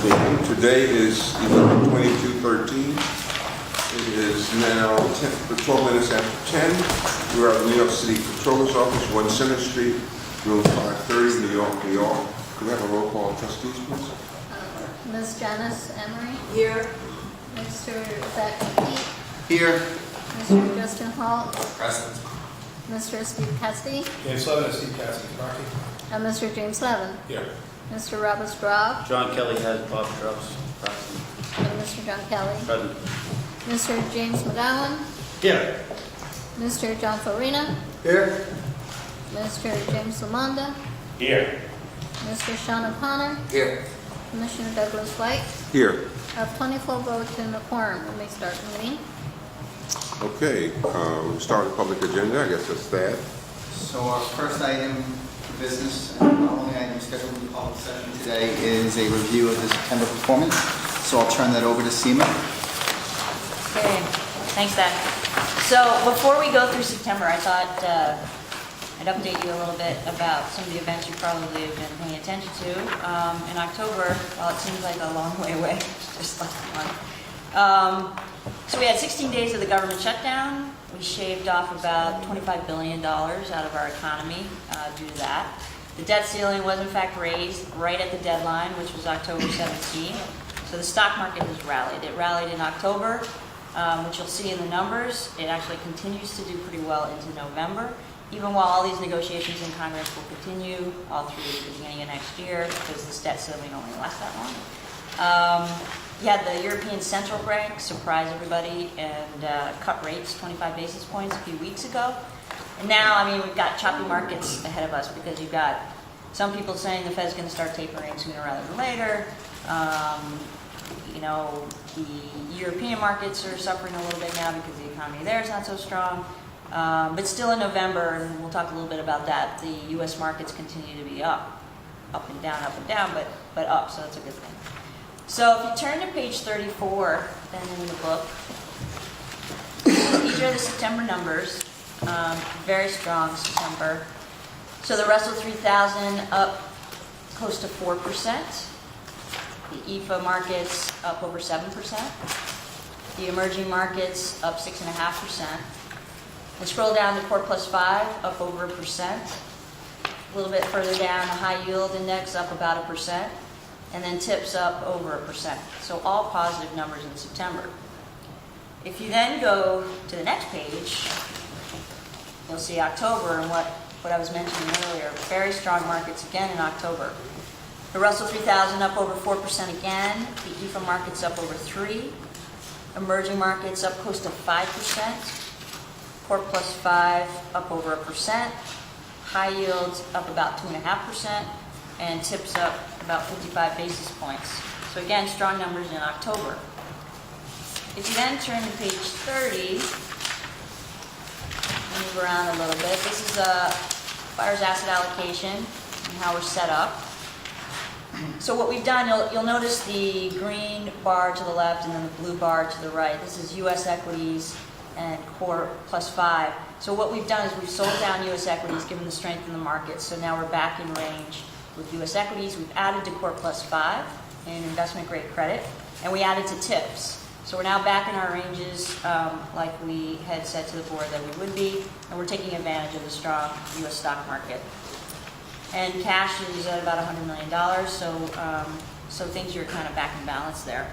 meeting. Today is 22/13. It is now 12 minutes after 10. We're at the New York City Controller's Office, 1 Center Street, room 530, New York, New York. Could we have a roll call of trustees, please? Ms. Janice Emery. Here. Mr. Zach McKee. Here. Mr. Justin Hall. Present. Mr. Steve Cassidy. James Levin, Steve Cassidy, Kentucky. And Mr. James Levin. Here. Mr. Robert Straub. John Kelly has Bob Strauss. Present. And Mr. John Kelly. Present. Mr. James McGowan. Here. Mr. John Farina. Here. Mr. James Lamonda. Here. Mr. Sean O'Connor. Here. Commissioner Douglas White. Here. Of 24 votes in the quorum, we may start the meeting. Okay, we'll start the public agenda. I guess that's that. So our first item for business, and our only item scheduled in the public session today, is a review of the September performance. So I'll turn that over to Seema. Okay, thanks, Dad. So before we go through September, I thought I'd update you a little bit about some of the events you probably have been paying attention to. In October, well, it seems like a long way away, just like a month. So we had 16 days of the government shutdown. We shaved off about $25 billion out of our economy due to that. The debt ceiling was in fact raised right at the deadline, which was October 17th. So the stock market has rallied. It rallied in October, which you'll see in the numbers. It actually continues to do pretty well into November, even while all these negotiations in Congress will continue all through the beginning of next year, because this debt ceiling only lasts that long. You had the European Central Bank surprise everybody and cut rates 25 basis points a few weeks ago. And now, I mean, we've got choppy markets ahead of us, because you've got some people saying the Fed's going to start tapering sooner rather than later. You know, the European markets are suffering a little bit now because the economy there is not so strong. But still in November, and we'll talk a little bit about that, the U.S. markets continue to be up and down, but up, so that's a good thing. So if you turn to page 34, then in the book, these are the September numbers. Very strong September. So the Russell 3000 up close to 4%. The EFA markets up over 7%. The emerging markets up 6.5%. And scroll down to Core Plus 5 up over 1%. A little bit further down, the high yield index up about 1%. And then tips up over 1%. So all positive numbers in September. If you then go to the next page, you'll see October and what I was mentioning earlier. Very strong markets again in October. The Russell 3000 up over 4% again. The EFA markets up over 3%. Emerging markets up close to 5%. Core Plus 5 up over 1%. High yields up about 2.5%. And tips up about 55 basis points. So again, strong numbers in October. If you then turn to page 30, move around a little bit. This is Fire's asset allocation and how we're set up. So what we've done, you'll notice the green bar to the left and then the blue bar to the right. This is U.S. equities and Core Plus 5. So what we've done is we've sold down U.S. equities given the strength in the market. So now we're back in range with U.S. equities. We've added to Core Plus 5 in investment grade credit, and we added to TIPS. So we're now back in our ranges like we had said to the board that we would be, and we're taking advantage of the strong U.S. stock market. And cash is at about $100 million, so things are kind of back in balance there.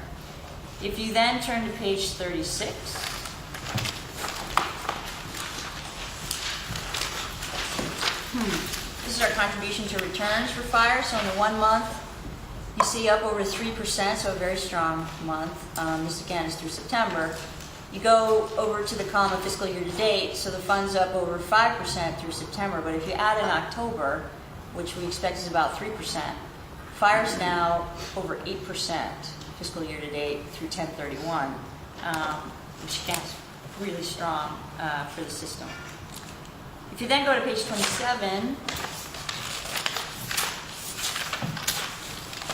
If you then turn to page 36, this is our contribution to returns for Fire. So in the 1 month, you see up over 3%, so a very strong month. This again is through September. You go over to the column of fiscal year to date, so the fund's up over 5% through September. But if you add in October, which we expect is about 3%, Fire's now over 8% fiscal year to date through 10/31, which again is really strong for the system. If you then go to page 27,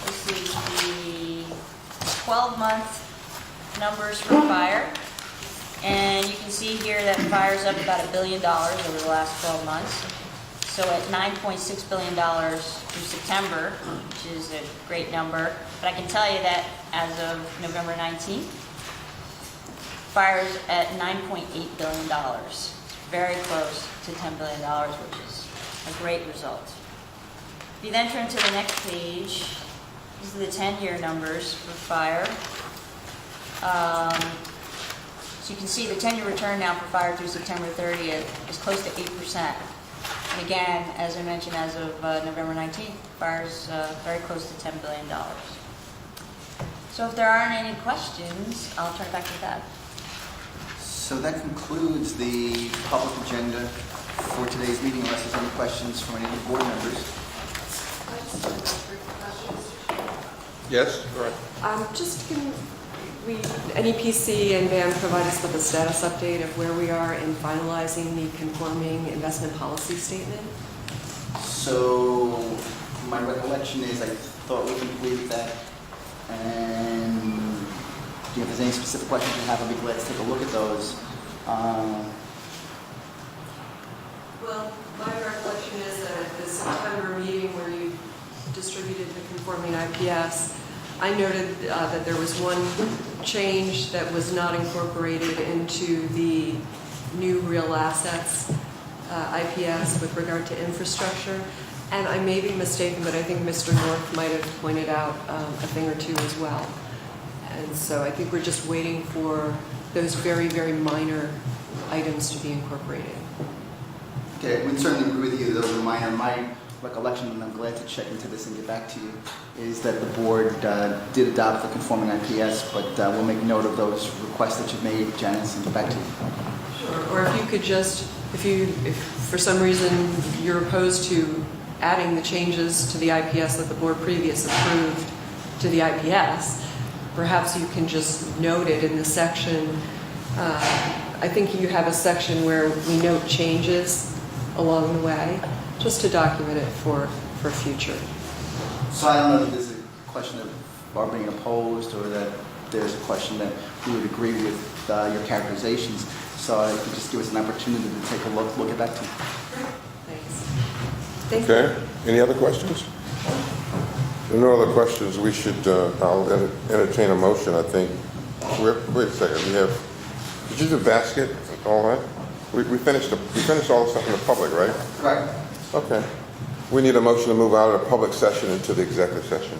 this is the 12-month numbers for Fire. And you can see here that Fire's up about $1 billion over the last 12 months. So at $9.6 billion through September, which is a great number. But I can tell you that as of November 19th, fire's at $9.8 billion. Very close to $10 billion, which is a great result. If you then turn to the next page, these are the 10-year numbers for fire. So you can see the 10-year return now for fire through September 30th is close to 8%. And again, as I mentioned, as of November 19th, fire's very close to $10 billion. So if there aren't any questions, I'll turn it back to Thad. So that concludes the public agenda for today's meeting, unless there's any questions from any of the board members. Yes, all right. Just can NEPC and BAM provide us with a status update of where we are in finalizing the conforming investment policy statement? So my recollection is I thought we completed that, and if there's any specific questions you have, I'll be glad to take a look at those. Well, my recollection is that at the September meeting where you distributed the conforming IPS, I noted that there was one change that was not incorporated into the new real assets IPS with regard to infrastructure. And I may be mistaken, but I think Mr. North might have pointed out a thing or two as well. And so I think we're just waiting for those very, very minor items to be incorporated. Okay, we certainly agree with you. Those are minor. My recollection, and I'm glad to check into this and get back to you, is that the board did adopt the conforming IPS, but we'll make note of those requests that you've made, Janice, and get back to you. Sure. Or if you could just, if for some reason you're opposed to adding the changes to the IPS that the board previously approved to the IPS, perhaps you can just note it in the section. I think you have a section where we note changes along the way, just to document it for future. So I don't know if there's a question of our being opposed or that there's a question that we would agree with your characterizations. So if you just give us an opportunity to take a look, we'll get back to you. Thanks. Thank you. Okay, any other questions? If there are no other questions, we should, I'll entertain a motion, I think. Wait a second, did you do basket, all that? We finished all the stuff in the public, right? Correct. Okay. We need a motion to move out of the public session into the executive session.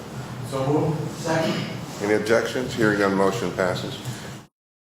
So moved. Second. Any objections? Hearing none, motion passes.